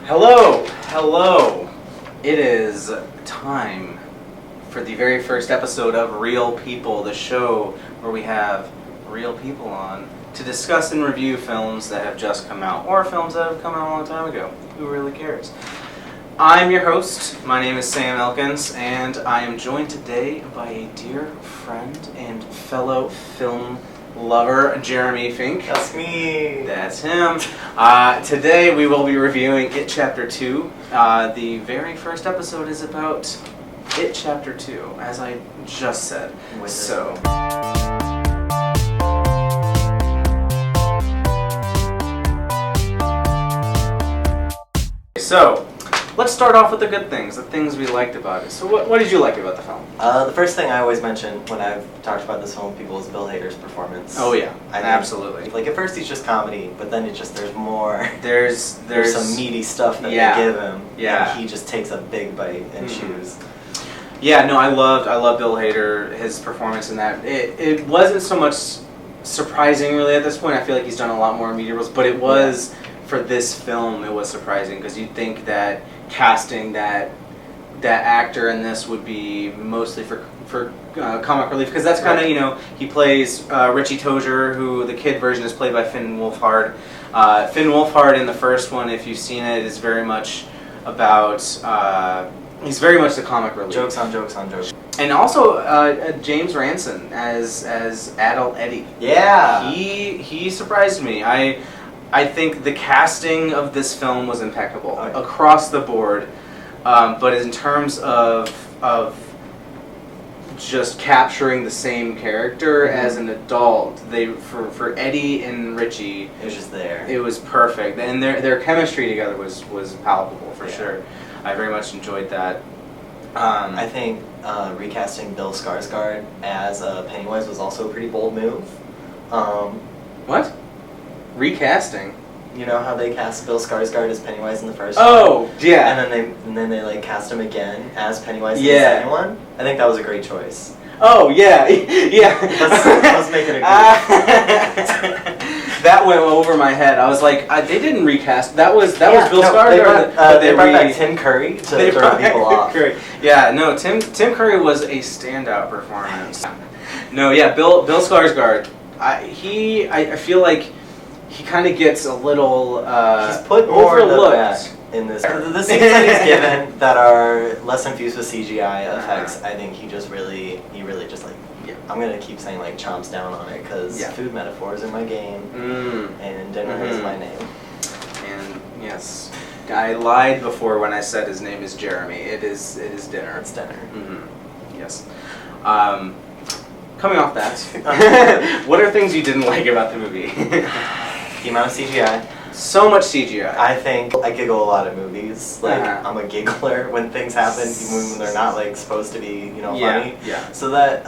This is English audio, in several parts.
Hello. It is time for the very first episode of Real People, the show where we have real people on to discuss and review films that have just come out, or films that have come out a long time ago. Who really cares? I'm your host. My name is Sam Elkins, and I am joined today by a dear friend and fellow film lover, Jeremy Fink. That's me. That's him. Today we will be reviewing It Chapter 2. The very first episode is about It Chapter 2, as I just said. So, let's start off with the good things, the things we liked about it. So what did you like about the film? The first thing I always mention when I've talked about this film with people is Bill Hader's performance. Oh yeah, I mean, absolutely. Like at first he's just comedy, but then there's more. There's some meaty stuff that they give him. Yeah. And he just takes a big bite and chews. Yeah, no, I love Bill Hader, his performance in that. It wasn't so much surprising really at this point. I feel like he's done a lot more media roles, but it was, for this film, it was surprising because you'd think that casting that actor in this would be mostly for comic relief, because that's kind of, he plays Richie Tozier, who the kid version is played by Finn Wolfhard. Finn Wolfhard in the first one, if you've seen it, is very much about, he's very much the comic relief. Jokes on jokes on jokes. And also James Ranson as adult Eddie. Yeah! He surprised me. I think the casting of this film was impeccable across the board, but in terms of just capturing the same character as an adult, for Eddie and Richie, it was just there. It was perfect, and their chemistry together was palpable for sure. I very much enjoyed that. I think recasting Bill Skarsgård as Pennywise was also a pretty bold move. What? Recasting? You know how they cast Bill Skarsgård as Pennywise in the first one? Yeah. And then they like cast him again as Pennywise in the second one. I think that was a great choice. Oh yeah, yeah. Let's make it a good. That went over my head. I was like, they didn't recast. That was Bill Skarsgård. They brought back Tim Curry to throw people off. Yeah, no, Tim Curry was a standout performance. No, yeah, Bill Skarsgård. I feel like he kind of gets a little he's put more overlooked in this. The scenes that he's given that are less infused with CGI effects, I think he really just like, I'm gonna keep saying like chomps down on it because food metaphors are my game, and dinner is my name. And yes, I lied before when I said his name is Jeremy. It is dinner. It's dinner. Yes. Coming off that, what are things you didn't like about the movie? The amount of CGI. So much CGI. I think I giggle a lot at movies. Like I'm a giggler when things happen, even when they're not like supposed to be, funny. Yeah. So that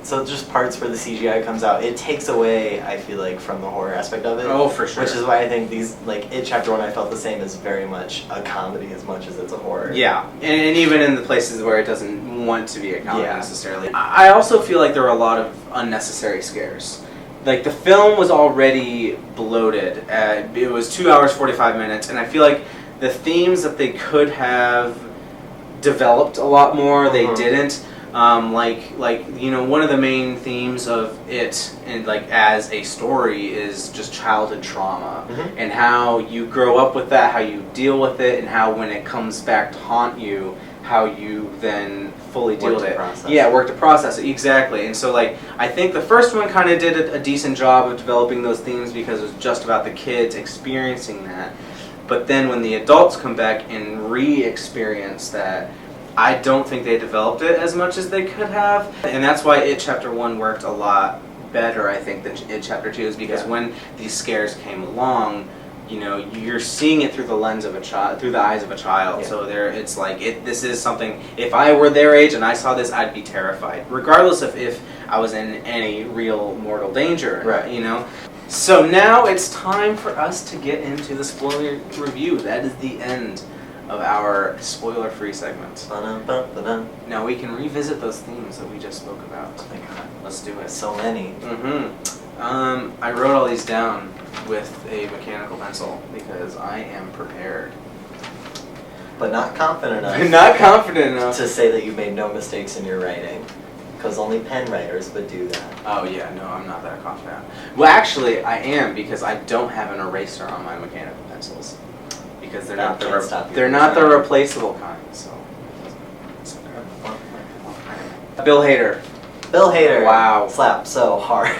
so just parts where the CGI comes out, it takes away, I feel like, from the horror aspect of it. Oh, for sure. Which is why I think these, like It Chapter 1, I felt the same, is very much a comedy as much as it's a horror. Yeah, and even in the places where it doesn't want to be a comedy necessarily. I also feel like there were a lot of unnecessary scares. Like, the film was already bloated. It was 2 hours, 45 minutes, and I feel like the themes that they could have developed a lot more, they didn't. One of the main themes of it, and like as a story, is just childhood trauma, and how you grow up with that, how you deal with it, and how when it comes back to haunt you, how you then fully deal with it. Work to process it, exactly. And so, like, I think the first one kind of did a decent job of developing those themes because it was just about the kids experiencing that. But then when the adults come back and re-experience that, I don't think they developed it as much as they could have. And that's why It Chapter 1 worked a lot better, I think, than It Chapter 2, is because when these scares came along, you're seeing it through the lens of a child, through the eyes of a child. So it's like, this is something, if I were their age and I saw this, I'd be terrified, regardless of if I was in any real mortal danger, So now it's time for us to get into the spoiler review. That is the end of our spoiler-free segment. Now we can revisit those themes that we just spoke about. Oh my God. Let's do it. So many. I wrote all these down with a mechanical pencil because I am prepared. but not confident enough. Not confident enough to say that you made no mistakes in your writing. Because only pen writers would do that. Oh yeah, no, I'm not that confident. Well, actually, I am because I don't have an eraser on my mechanical pencils because they're not the replaceable kind. So. Bill Hader. Bill Hader. Wow. Slapped so hard.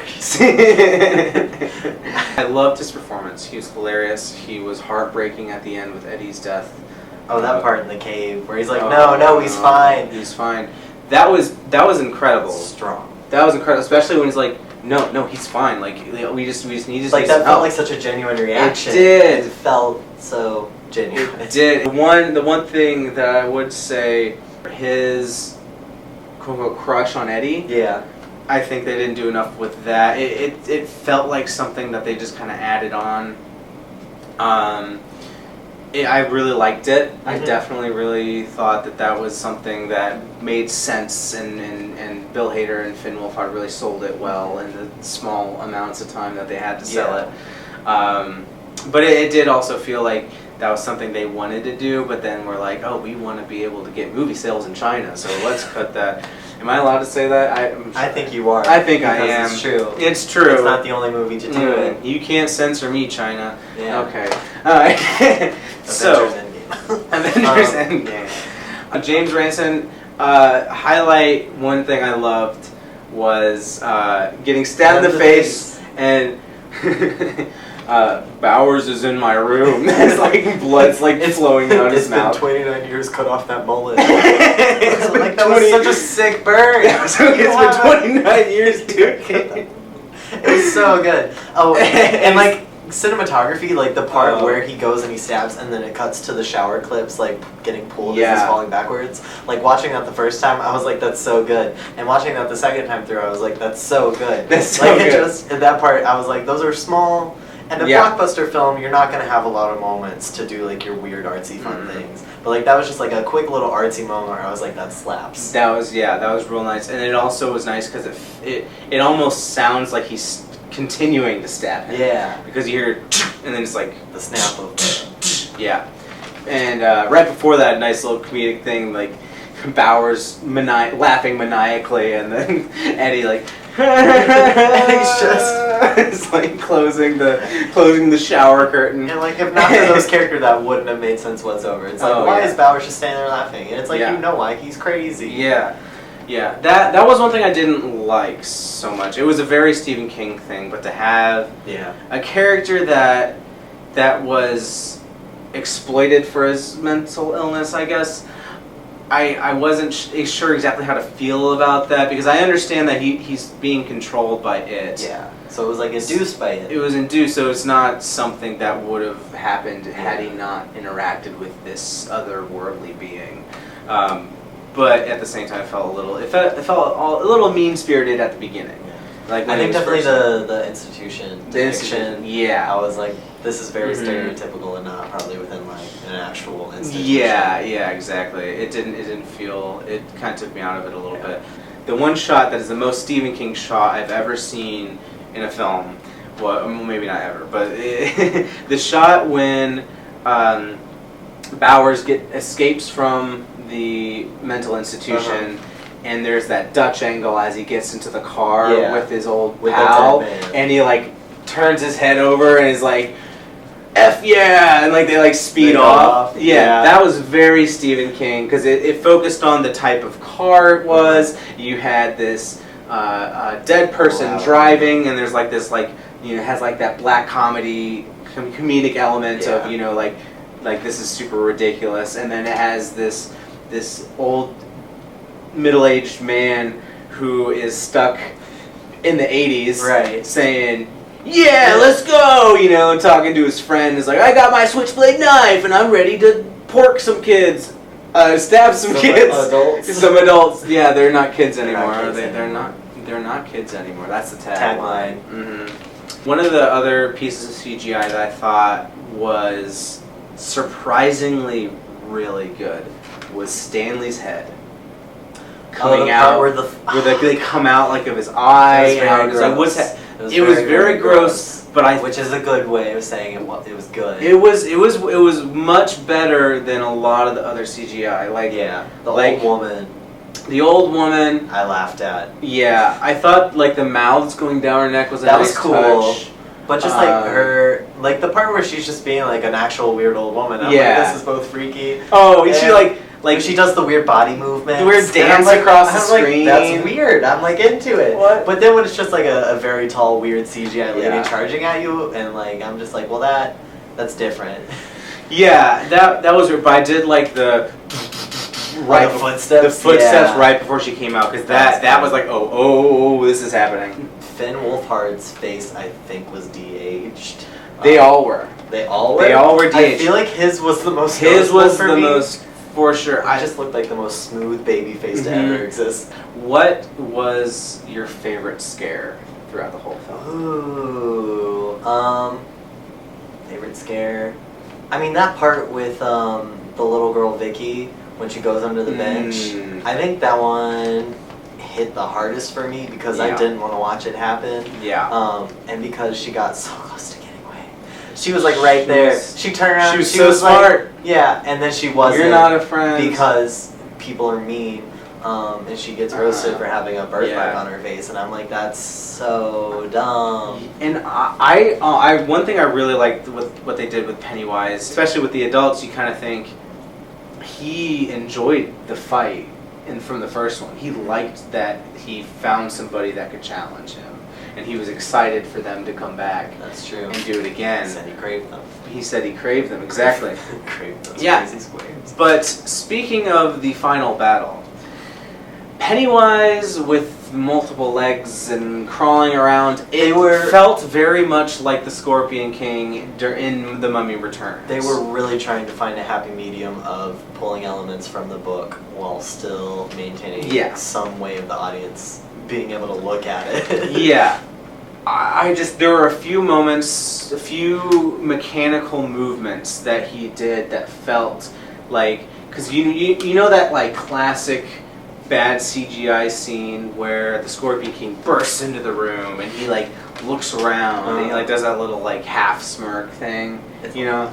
I loved his performance. He was hilarious. He was heartbreaking at the end with Eddie's death. Oh, that part in the cave where he's like, no, he's fine. He's fine. That was incredible. Strong. That was incredible, especially when he's like, no, he's fine. Like we just need to like that felt like such a genuine reaction. It did. It felt so genuine. It did. The one thing that I would say, his quote unquote crush on Eddie. Yeah. I think they didn't do enough with that. It felt like something that they just kind of added on. I really liked it. Mm-hmm. I definitely really thought that was something that made sense, and Bill Hader and Finn Wolfhard really sold it well in the small amounts of time that they had to sell it. But it did also feel like that was something they wanted to do, but then we're like, oh, we want to be able to get movie sales in China, so let's cut that. Am I allowed to say that? I think you are. I think I am. It's true. It's true. It's not the only movie to do it. You can't censor me, China. Yeah. Okay. Avengers Endgame. James Ransone, highlight one thing I loved was getting stabbed in the face and Bowers is in my room. It's like blood's like flowing down his mouth. It's been 29 years cut off that mullet. Like that was such a sick burn. It's been 29 years, dude. It was so good. Oh, and like cinematography, like the part where he goes and he stabs and then it cuts to the shower clips like getting pulled as he's falling backwards. Like watching that the first time, I was like, that's so good. And watching that the second time through, I was like, that's so good. That's so like, good. Just in that part, I was like, those are small. And a blockbuster film, you're not going to have a lot of moments to do like your weird artsy fun things. But like that was just like a quick little artsy moment where I was like, that slaps. That was real nice. And it also was nice because it almost sounds like he's continuing to stab him. Yeah. Because you hear and then it's like the snap of yeah. And right before that, nice little comedic thing, like Bowers laughing maniacally, and then Eddie like he's just it's like closing the shower curtain. And like if not for those characters, that wouldn't have made sense whatsoever. It's like why is Bowers just standing there laughing? And it's like you know why, he's crazy. Yeah. Yeah, that was one thing I didn't like so much. It was a very Stephen King thing, but to have a character that was exploited for his mental illness, I guess, I wasn't sure exactly how to feel about that, because I understand that he's being controlled by it. Yeah, so it was like induced by it. It was induced, so it's not something that would have happened had he not interacted with this otherworldly being. But at the same time, it felt a little mean-spirited at the beginning. Like I think definitely the institution depiction. Yeah, I was like, this is very stereotypical and not probably within like an actual institution. Yeah, exactly. It didn't feel. It kind of took me out of it a little bit. The one shot that is the most Stephen King shot I've ever seen in a film. Well, maybe not ever, but the shot when Bowers escapes from the mental institution, and there's that Dutch angle as he gets into the car with his old pal, and he like turns his head over and is like, F yeah, and like they like speed off. Yeah, that was very Stephen King, because it focused on the type of car it was. You had this dead person driving, and there's like this like, you know, has like that black comedic element of, you know, like this is super ridiculous, and then it has this old middle-aged man who is stuck in the 80s, saying, yeah, let's go, you know, and talking to his friend, is like, I got my switchblade knife and I'm ready to pork some kids, stab some kids. Some adults. Yeah, they're not kids anymore, are they? They're not kids anymore. That's the tagline. One of the other pieces of CGI that I thought was surprisingly really good was Stanley's head coming out, where they come out like of his eye. It was very gross. But which is a good way of saying it was good. It was much better than a lot of the other CGI. Like the old woman. The old woman. I laughed at. Yeah, I thought like the mouths going down her neck was a nice cool. touch. But just like her, like the part where she's just being like an actual weird old woman. I'm like, this is both freaky. Oh, and she like she does the weird body movement, the weird dance across the screen. That's weird. I'm like into it. What? But then when it's just like a very tall, weird CGI lady charging at you, and like I'm just like, well, that's different. Yeah, that was weird. But I did like the footsteps. The footsteps right before she came out, because that was like, oh, this is happening. Finn Wolfhard's face, I think, was de-aged. They all were. They all were. They all were de-aged. I feel like his was the most. His was the most. For sure. I just looked like the most smooth baby face to ever exist. What was your favorite scare throughout the whole film? Ooh, favorite scare? I mean, that part with the little girl Vicky when she goes under the bench. I think that one hit the hardest for me because I didn't want to watch it happen. Yeah. And because she got so close to getting away. She was like right there. She turned around. She was so smart. Like, yeah, and then she wasn't. You're not a friend. Because people are mean, and she gets roasted for having a birthmark on her face, and I'm like, that's so dumb. And I one thing I really liked with what they did with Pennywise, especially with the adults, you kind of think he enjoyed the fight, and from the first one, he liked that he found somebody that could challenge him. And he was excited for them to come back. That's true. And do it again. He said he craved them. He said he craved them, exactly. Craved those crazy squares. But speaking of the final battle, Pennywise with multiple legs and crawling around, felt very much like the Scorpion King in The Mummy Returns. They were really trying to find a happy medium of pulling elements from the book while still maintaining some way of the audience being able to look at it. Yeah. There were a few moments, a few mechanical movements that he did that felt like, because you know that like classic bad CGI scene where the Scorpion King bursts into the room and he like looks around and he like does that little like half smirk thing, you know?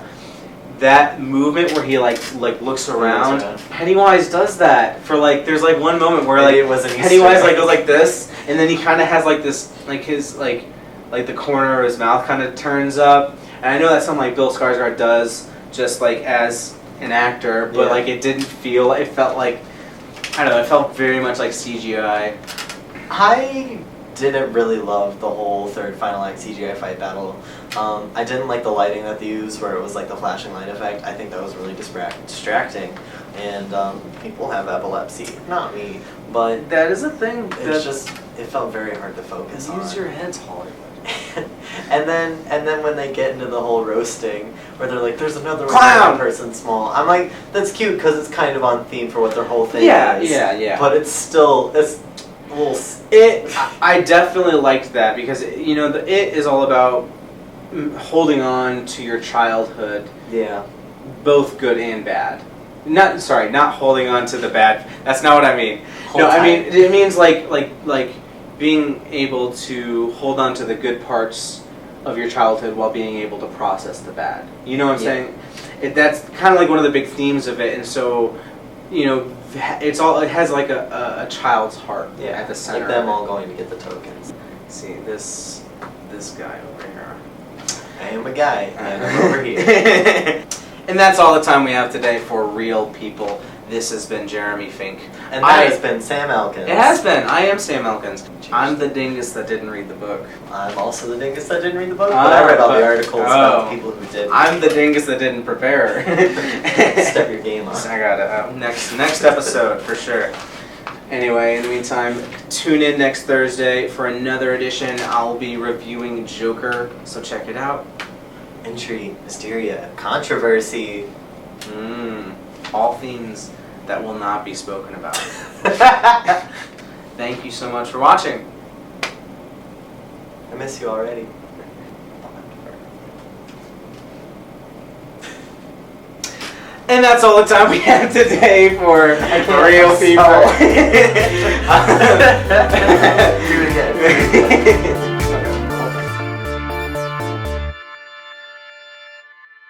That movement where he like looks around, Pennywise does that for like, there's like one moment where like Pennywise like goes like this, and then he kind of has like this, like his like the corner of his mouth kind of turns up, and I know that's something like Bill Skarsgård does just like as an actor, but like it didn't feel, it felt like, I don't know, it felt very much like CGI. I didn't really love the whole third final act CGI fight battle. I didn't like the lighting that they used where it was like the flashing light effect. I think that was really distracting. And people have epilepsy, not me, but that is a thing. It's just, it felt very hard to focus on. Use your heads, Hollywood. and then when they get into the whole roasting, where they're like, "There's another person small," I'm like, that's cute because it's kind of on theme for what their whole thing is. Yeah. But it's a little. I definitely liked that because you know it is all about holding on to your childhood. Yeah. Both good and bad. Not holding on to the bad. That's not what I mean. I mean it means like being able to hold on to the good parts of your childhood while being able to process the bad. You know what I'm saying? That's kind of like one of the big themes of it, and so you know it has like a child's heart at the center. Like them all going to get the tokens. See this guy over here. I am a guy, and I'm over here. And that's all the time we have today for Real People. This has been Jeremy Fink. And that has been Sam Elkins. It has been. I am Sam Elkins. I'm the dingus that didn't read the book. I'm also the dingus that didn't read the book, but I read all the articles about people who did. I'm the dingus that didn't prepare. Step your game up. I got it. Next episode, for sure. Anyway, in the meantime, tune in next Thursday for another edition. I'll be reviewing Joker, so check it out. Intrigue, hysteria, controversy. All themes that will not be spoken about. Thank you so much for watching. I miss you already. And that's all the time we have today for Real People. Do it again.